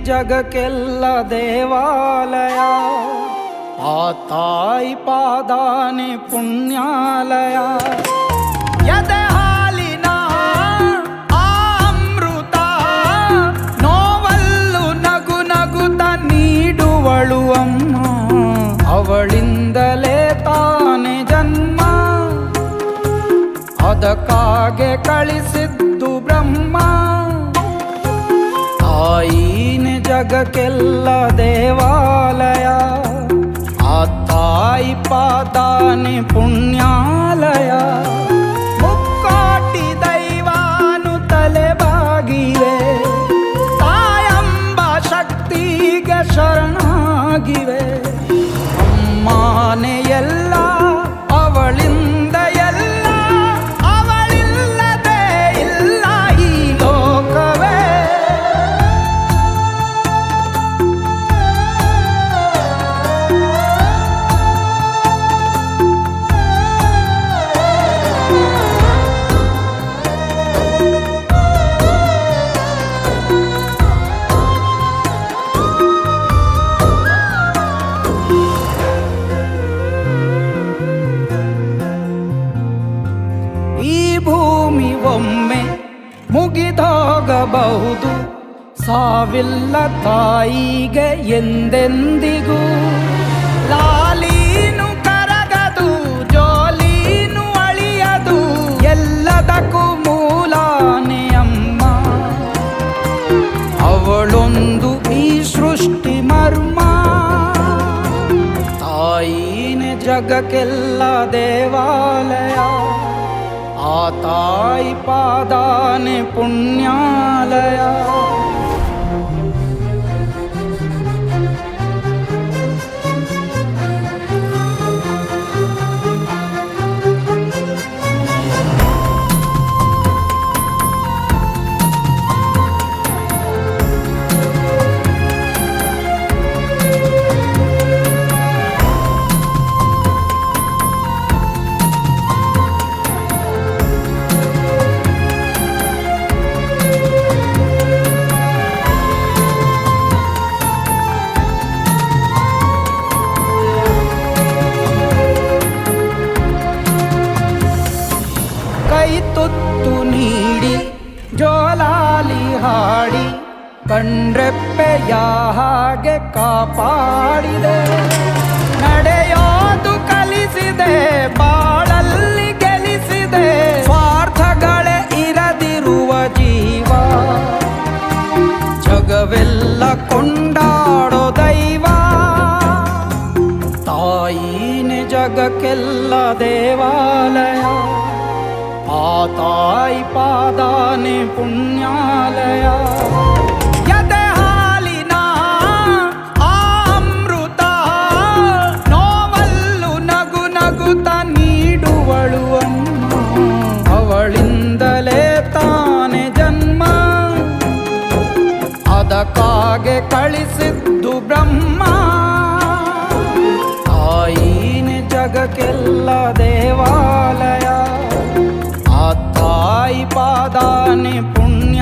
ಜಗಕ್ಕೆಲ್ಲ ದೇವಾಲಯ, ಆ ತಾಯಿ ಪಾದಾನೆ ಪುಣ್ಯಾಲಯ. ಎದೆ ಹಾಲಿನ ಆ ಅಮೃತ ನೋವಲ್ಲು ನಗು ನಗುತ್ತ ನೀಡುವಳು ಅಮ್ಮ. ಅವಳಿಂದಲೇ ತಾನೆ ಜನ್ಮ, ಅದಕ್ಕಾಗೆ ಕಳಿಸಿದ್ದು ಬ್ರಹ್ಮ. ತಾಯಿನೇ ಜಗಕ್ಕೆಲ್ಲ ದೇವಾಲಯ, ಆ ತಾಯಿ ಪಾದಾನೆ ಪುಣ್ಯಾಲಯ. ಮುಕ್ಕೋಟಿ ದೈವಾನು ತಲೆಬಾಗಿವೆ, ತಾಯಂಬ ಶಕ್ತಿಗೆ ಶರಣಾಗಿವೆ. ಅಮ್ಮನೇ ಎಲ್ಲ, ಅವಳಿಂದ ಎಲ್ಲ, ಅವಳಿಲ್ಲದೆ ಇಲ್ಲ ಈ ಲೋಕವೇ. ಭೂಮಿ ಒಮ್ಮೆ ಮುಗಿದೋಗಬಹುದು, ಸಾವಿಲ್ಲ ತಾಯಿಗೆ ಎಂದೆಂದಿಗೂ. ಲಾಲೀನು ಕರಗದು, ಜೋಲೀನು ಅಳಿಯದು, ಎಲ್ಲದಕ್ಕೂ ಮೂಲಾನೆ ಅಮ್ಮ. ಅವಳೊಂದು ಈ ಸೃಷ್ಟಿ ಮರ್ಮ, ತಾಯಿನೇ ಜಗಕ್ಕೆಲ್ಲ ದೇವಾಲಯ, ಆ ತಾಯಿ ಪಾದಾನೆ ಪುಣ್ಯಾಲಯ. ಕೈ ತುತ್ತು ನೀಡಿ ಜೋಲಾಲಿ ಹಾಡಿ, ಕಣ್ರೆಪ್ಪೆಯ ಹಾಗೆ ಕಾಪಾಡಿದೆ. ನಡೆಯೋದು ಕಲಿಸಿದೆ, ಬಾಳಲ್ಲಿ ಗೆಲ್ಲಿಸಿದೆ. ಸ್ವಾರ್ಥಗಳೇ ಇರದಿರುವ ಜೀವ, ಜಗವೆಲ್ಲ ಕೊಂಡಾಡೋ ದೈವ. ತಾಯಿನೇ ಜಗಕ್ಕೆಲ್ಲ ದೇವಾಲಯ, ಆ ತಾಯಿ ಪಾದಾನೆ ಪುಣ್ಯಾಲಯ. ಎದೆ ಹಾಲಿನ ಆ ಅಮೃತ ನೋವಲ್ಲು ನಗು ನಗುತ್ತ ನೀಡುವಳು ಅಮ್ಮ. ಅವಳಿಂದಲೇ ತಾನೆ ಜನ್ಮ, ಅದಕ್ಕಾಗೆ ಕಳಿಸಿದ್ದು ಬ್ರಹ್ಮ. ತಾಯಿನೇ ಜಗಕ್ಕೆಲ್ಲ ದೇವಾಲಯ, ಆ ತಾಯಿ ಪಾದಾನೆ ಪುಣ್ಯ.